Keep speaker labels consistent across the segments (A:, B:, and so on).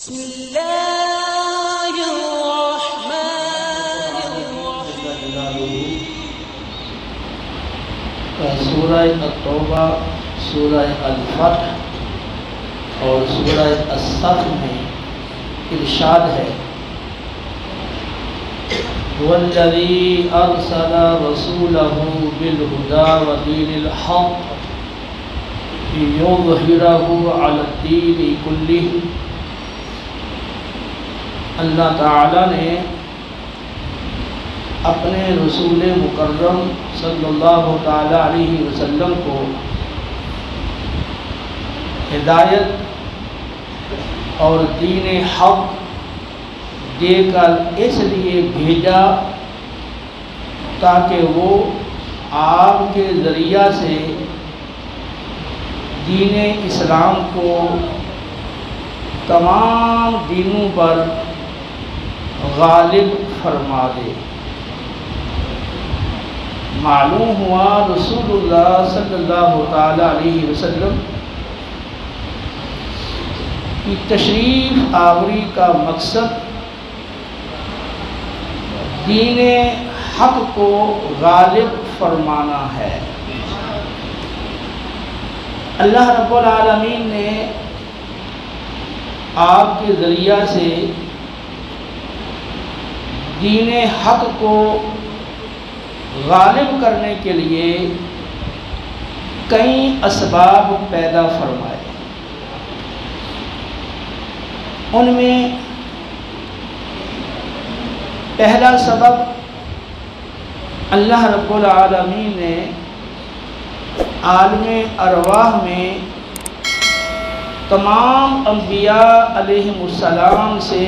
A: بسم اللہ الرحمن الرحیم۔
B: سورہ التوبہ، سورہ الفتح اور سورہ الصف میں ارشاد ہے وَالَّذِي أَرْسَلَ رَسُولَهُ بِالْهُدَى وَدِينِ الْحَقِّ لِيُظْهِرَهُ عَلَى الدِّينِ كُلِّهِ۔ اللہ تعالی نے اپنے رسول مکرم صلی اللہ تعالی علیہ وسلم کو ہدایت اور دین حق دے کر اس لیے بھیجا تاکہ وہ آپ کے ذریعہ سے دین اسلام کو تمام دینوں پر غالب فرما دے۔ معلوم ہوا رسول اللہ صلی اللہ تعالی علیہ وسلم کی تشریف آوری کا مقصد دین حق کو غالب فرمانا ہے۔ اللہ رب العالمین نے آپ کے ذریعہ سے دین حق کو غالب کرنے کے لیے کئی اسباب پیدا فرمائے۔ ان میں پہلا سبب اللہ رب العالمین نے عالم ارواح میں تمام انبیاء علیہم السلام سے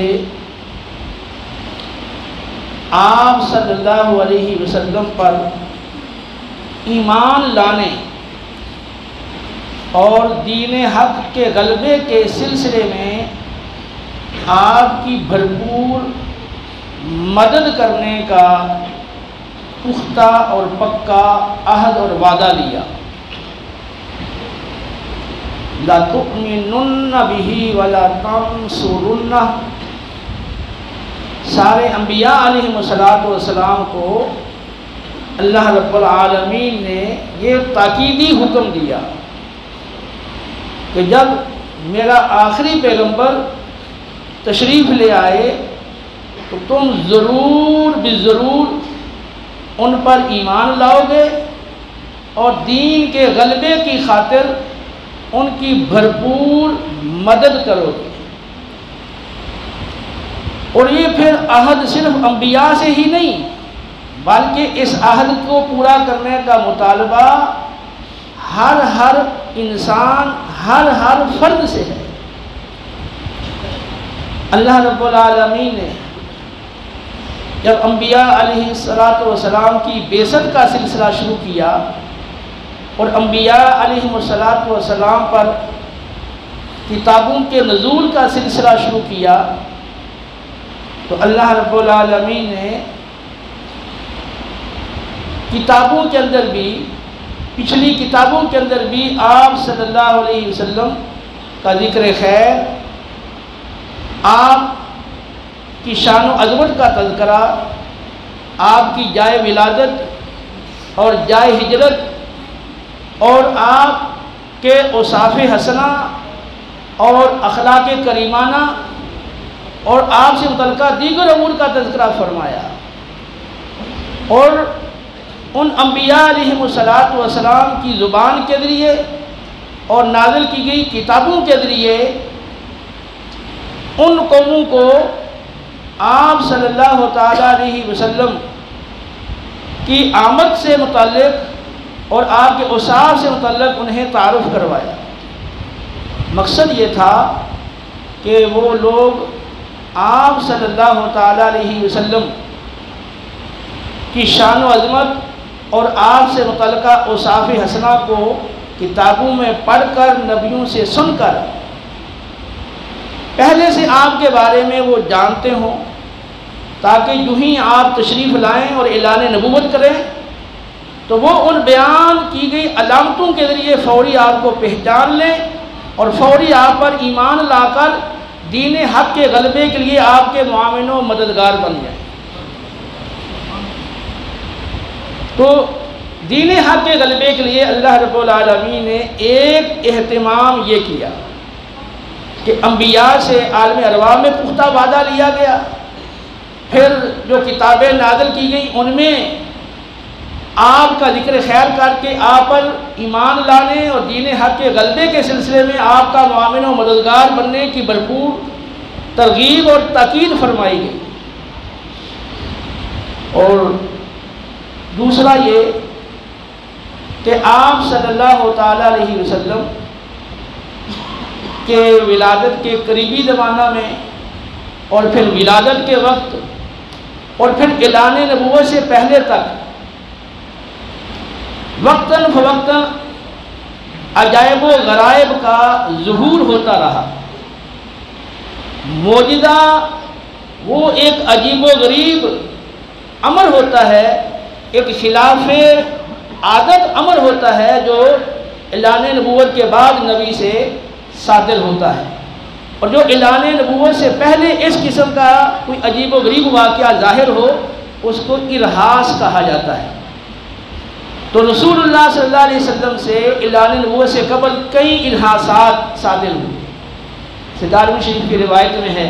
B: آپ صلی اللہ علیہ وسلم پر ایمان لانے اور دین حق کے غلبے کے سلسلے میں آپ کی بھرپور مدد کرنے کا پختہ اور پکا عہد اور وعدہ لیا۔ لَتُؤْمِنُنَّ بِهِ وَلَتَنْصُرُنَّهُ۔ سارے انبیاء علیہ السلام کو اللہ رب العالمین نے یہ تاکیدی حکم دیا کہ جب میرا آخری پیغمبر تشریف لے آئے تو تم ضرور بضرور ان پر ایمان لاؤ گے اور دین کے غلبے کی خاطر ان کی بھرپور مدد کرو گے۔ اور یہ پھر عہد صرف انبیاء سے ہی نہیں بلکہ اس عہد کو پورا کرنے کا مطالبہ ہر انسان ہر فرد سے ہے۔ اللہ رب العالمین نے جب انبیاء علیہ السلام کی بعثت کا سلسلہ شروع کیا اور انبیاء علیہ السلام پر کتابوں کے نزول کا سلسلہ شروع کیا تو اللہ رب العالمین نے کتابوں کے اندر بھی پچھلی کتابوں کے اندر بھی آپ صلی اللہ علیہ وسلم کا ذکر خیر، آپ کی شان و عظمت کا تذکرہ، آپ کی جائے ولادت اور جائے ہجرت اور آپ کے اوصاف حسنہ اور اخلاق کریمانہ اور آپ سے متعلقہ دیگر امور کا تذکرہ فرمایا۔ اور ان انبیاء علیہ السلام کی زبان کے ذریعے اور نازل کی گئی کتابوں کے ذریعے ان قوموں کو آپ صلی اللہ تعالی علیہ وسلم کی آمد سے متعلق اور آپ کے اوصاف سے متعلق انہیں تعارف کروایا۔ مقصد یہ تھا کہ وہ لوگ آپ صلی اللہ تعالی علیہ وسلم کی شان و عظمت اور آپ سے متعلقہ اوصاف حسنہ کو کتابوں میں پڑھ کر نبیوں سے سن کر پہلے سے آپ کے بارے میں وہ جانتے ہوں تاکہ یوں ہی آپ تشریف لائیں اور اعلان نبوت کریں تو وہ ان بیان کی گئی علامتوں کے ذریعے فوری آپ کو پہچان لیں اور فوری آپ پر ایمان لا کر دین حق کے غلبے کے لیے آپ کے معاون و مددگار بن جائیں۔ تو دین حق کے غلبے کے لیے اللہ رب العالمین نے ایک اہتمام یہ کیا کہ انبیاء سے عالم ارواح میں پختہ وعدہ لیا گیا، پھر جو کتابیں نازل کی گئیں ان میں آپ کا ذکر خیر کر کے آپ پر ایمان لانے اور دین حق کے غلبے کے سلسلے میں آپ کا معاون و مددگار بننے کی بھرپور ترغیب اور تاکید فرمائی گئی۔ اور دوسرا یہ کہ آپ صلی اللہ تعالیٰ علیہ وسلم کے ولادت کے قریبی زمانہ میں اور پھر ولادت کے وقت اور پھر اعلان نبوت سے پہلے تک وقتاً فوقتاً عجائب و غرائب کا ظہور ہوتا رہا۔ معجزہ وہ ایک عجیب و غریب امر ہوتا ہے، ایک خلاف عادت امر ہوتا ہے جو اعلان نبوت کے بعد نبی سے صادر ہوتا ہے، اور جو اعلان نبوت سے پہلے اس قسم کا کوئی عجیب و غریب واقعہ ظاہر ہو اس کو ارہاس کہا جاتا ہے۔ تو رسول اللہ صلی اللہ علیہ وسلم سے اعلان نبوت سے قبل کئی ارہاسات صادر ہوئے۔ دارمی شریف کی روایت میں ہے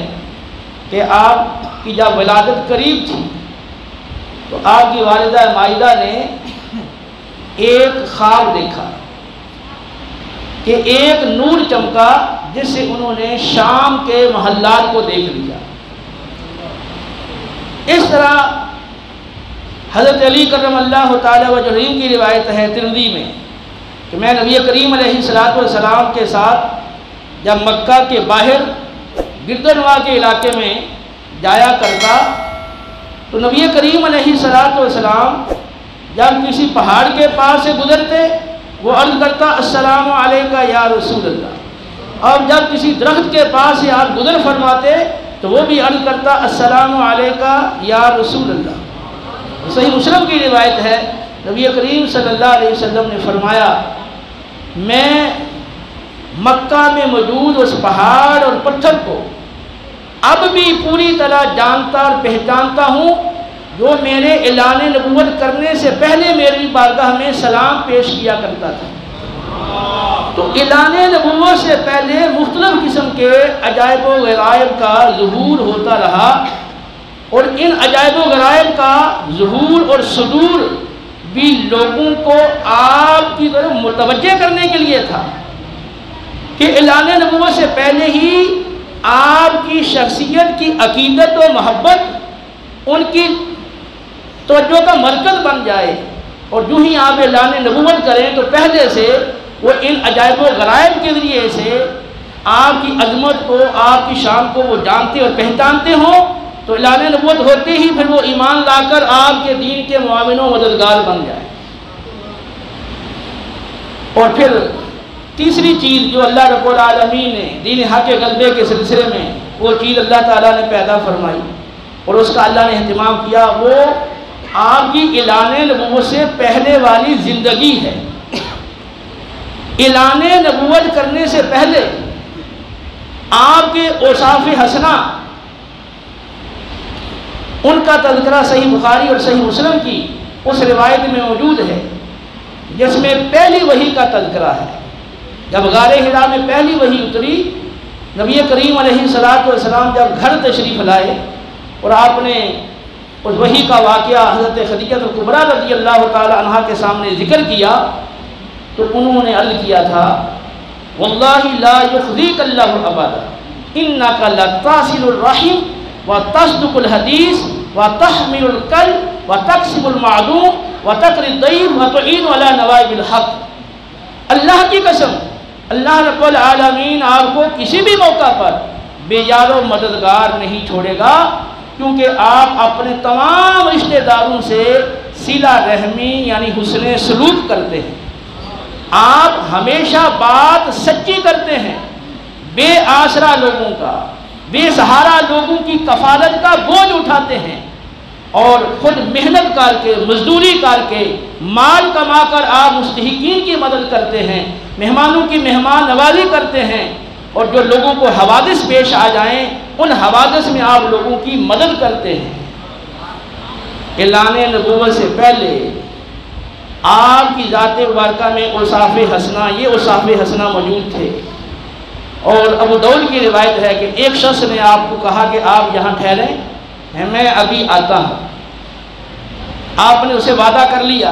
B: کہ آپ کی جب ولادت قریب تھی تو آپ کی والدہ مائدہ نے ایک خواب دیکھا کہ ایک نور چمکا جس سے انہوں نے شام کے محلات کو دیکھ لیا۔ اس طرح حضرت علی کرم اللہ تعالیٰ وجہہ کی روایت ہے ترمذی میں کہ میں نبی کریم علیہ السلام کے ساتھ جب مکہ کے باہر گردنواں کے علاقے میں جایا کرتا تو نبی کریم علیہ السلام جب کسی پہاڑ کے پاس سے گزرتے وہ عرض کرتا السلام علیکہ یا رسول اللہ، اور جب کسی درخت کے پاس سے آپ گزر فرماتے تو وہ بھی عرض کرتا السلام علیکہ یا رسول اللہ۔ صحیح مسلم کی روایت ہے نبی کریم صلی اللہ علیہ وسلم نے فرمایا میں مکہ میں موجود اس پہاڑ اور پتھر کو اب بھی پوری طرح جانتا اور پہچانتا ہوں جو میرے اعلان نبوت کرنے سے پہلے میری بارگاہ میں سلام پیش کیا کرتا تھا۔ تو اعلان نبوت سے پہلے مختلف قسم کے عجائب و غرائب کا ظہور ہوتا رہا، اور ان عجائب و غرائب کا ظہور اور صدور بھی لوگوں کو آپ کی طرف متوجہ کرنے کے لیے تھا کہ اعلان نبوت سے پہلے ہی آپ کی شخصیت کی عقیدت و محبت ان کی توجہ کا مرکز بن جائے، اور جو ہی آپ اعلان نبوت کریں تو پہلے سے وہ ان عجائب و غرائب کے ذریعے سے آپ کی عظمت کو آپ کی شان کو وہ جانتے اور پہچانتے ہوں، تو اعلان نبوت ہوتے ہی پھر وہ ایمان لا کر آپ کے دین کے معاون و مددگار بن جائے۔ اور پھر تیسری چیز جو اللہ رب العالمین نے دین حق کے غلبے کے سلسلے میں وہ چیز اللہ تعالیٰ نے پیدا فرمائی اور اس کا اللہ نے اہتمام کیا، وہ آپ کی اعلان نبوت سے پہلے والی زندگی ہے۔ اعلان نبوت کرنے سے پہلے آپ کے اوصاف حسنہ ان کا تذکرہ صحیح بخاری اور صحیح مسلم کی اس روایت میں موجود ہے جس میں پہلی وحی کا تذکرہ ہے۔ جب غار حرا میں پہلی وحی اتری، نبی کریم علیہ السلام جب گھر تشریف لائے اور آپ نے اس وحی کا واقعہ حضرت خدیجہ کبریٰ رضی اللہ تعالی عنہا کے سامنے ذکر کیا تو انہوں نے عرض کیا تھا واللہ لا یخزیک اللہ ابدا انک لتصل الرحم وتصدق الحدیث وتحمل الکل وتکسب المعدوم وتقری الضیف وتعین علی نوائب الحق۔ اللہ کی قسم اللہ رب العالمین آپ کو کسی بھی موقع پر بے یار و مددگار نہیں چھوڑے گا، کیونکہ آپ اپنے تمام رشتہ داروں سے صلہ رحمی یعنی حسن سلوک کرتے ہیں، آپ ہمیشہ بات سچی کرتے ہیں، بے آسرا لوگوں کا بے سہارا لوگوں کی کفالت کا بوجھ اٹھاتے ہیں، اور خود محنت کر کے مزدوری کر کے مال کما کر آپ مستحقین کی مدد کرتے ہیں، مہمانوں کی مہمان نوازی کرتے ہیں، اور جو لوگوں کو حوادث پیش آ جائیں ان حوادث میں آپ لوگوں کی مدد کرتے ہیں۔ اعلان نبوت سے پہلے آپ کی ذات مبارکہ میں اوصاف حسنہ، یہ اوصاف حسنہ موجود تھے، اور ابو داؤد کی روایت ہے کہ ایک شخص نے آپ کو کہا کہ آپ یہاں ٹھہریں، میں ابھی آتا ہوں۔ آپ نے اسے وعدہ کر لیا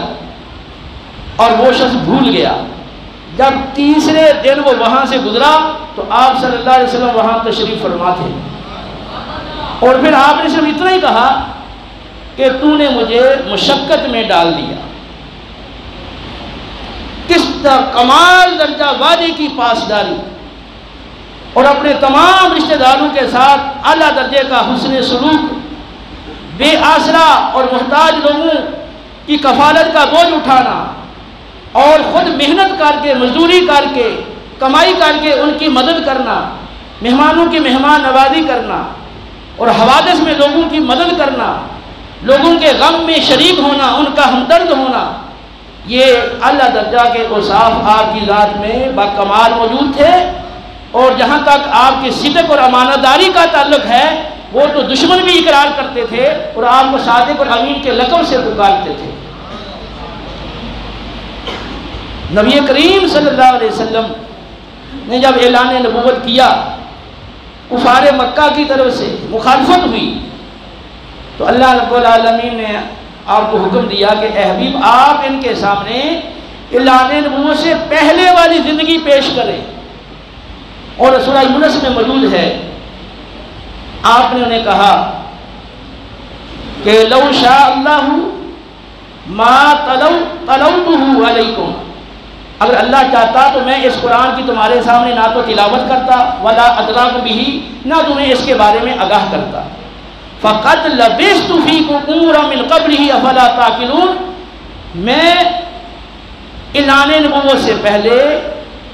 B: اور وہ شخص بھول گیا۔ جب تیسرے دن وہ وہاں سے گزرا تو آپ صلی اللہ علیہ وسلم وہاں تشریف فرما تھے، اور پھر آپ نے صرف اتنا ہی کہا کہ تو نے مجھے مشقت میں ڈال دیا۔ کس طرح کمال درجہ وعدے کی پاسداری اور اپنے تمام رشتہ داروں کے ساتھ اعلیٰ درجے کا حسن سلوک، بے آسرا اور محتاج لوگوں کی کفالت کا بوجھ اٹھانا، اور خود محنت کر کے، مزدوری کر کے، کمائی کر کے ان کی مدد کرنا، مہمانوں کی مہمان نوازی کرنا، اور حوادث میں لوگوں کی مدد کرنا، لوگوں کے غم میں شریک ہونا، ان کا ہمدرد ہونا، یہ اعلیٰ درجہ کے اوصاف آپ کی ذات میں باکمال موجود تھے۔ اور جہاں تک آپ کی صدق اور امانت داری کا تعلق ہے، وہ تو دشمن بھی اقرار کرتے تھے اور آپ کو صادق اور امین کے لقب سے پکارتے تھے۔ نبی کریم صلی اللہ علیہ وسلم نے جب اعلان نبوت کیا، کفار مکہ کی طرف سے مخالفت ہوئی، تو اللہ رب العالمین نے آپ کو حکم دیا کہ اے حبیب آپ ان کے سامنے اعلان نبوت سے پہلے والی زندگی پیش کریں، اور سورہ یونس میں موجود ہے، آپ نے انہیں کہا کہ لو شاء اللہ ما تلوتہ علیکم، اگر اللہ چاہتا تو میں اس قرآن کی تمہارے سامنے نہ تو تلاوت کرتا ولا ادراک بھی، نہ تمہیں اس کے بارے میں آگاہ کرتا۔ فقد لبثت فیکم عمرا من قبلہ افلا تعقلون، میں اعلان نبوت سے پہلے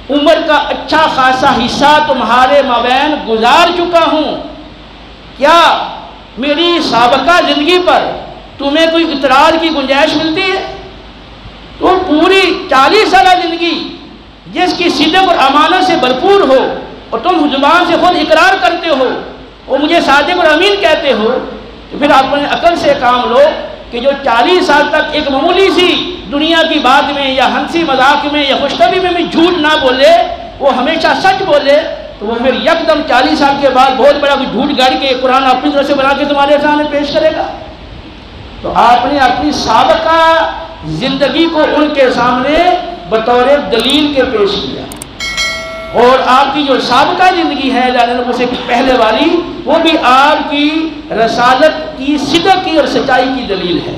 B: عمر کا اچھا خاصا حصہ تمہارے مابین گزار چکا ہوں، کیا میری سابقہ زندگی پر تمہیں کوئی اعتراض کی گنجائش ملتی ہے؟ تو پوری 40 سالہ زندگی جس کی صدق اور امانت سے بھرپور ہو، اور تم زبان سے خود اقرار کرتے ہو اور مجھے صادق اور امین کہتے ہو، تو پھر آپ اپنے عقل سے کام لو کہ جو 40 سال تک ایک معمولی سی دنیا کی بات میں یا ہنسی مذاق میں یا خوش طبعی میں بھی جھوٹ نہ بولے، وہ ہمیشہ سچ بولے، تو وہ پھر یکدم 40 سال کے بعد بہت بڑا کوئی جھوٹ گاڑ کے قرآن اپنی طرف سے بنا کے تمہارے سامنے پیش کرے گا۔ تو آپ نے اپنی سابقہ زندگی کو ان کے سامنے بطور دلیل کے پیش کیا، اور آپ کی جو سابقہ زندگی ہے اعلان نبوت سے پہلے والی، وہ بھی آپ کی رسالت کی صدق کی اور سچائی کی دلیل ہے۔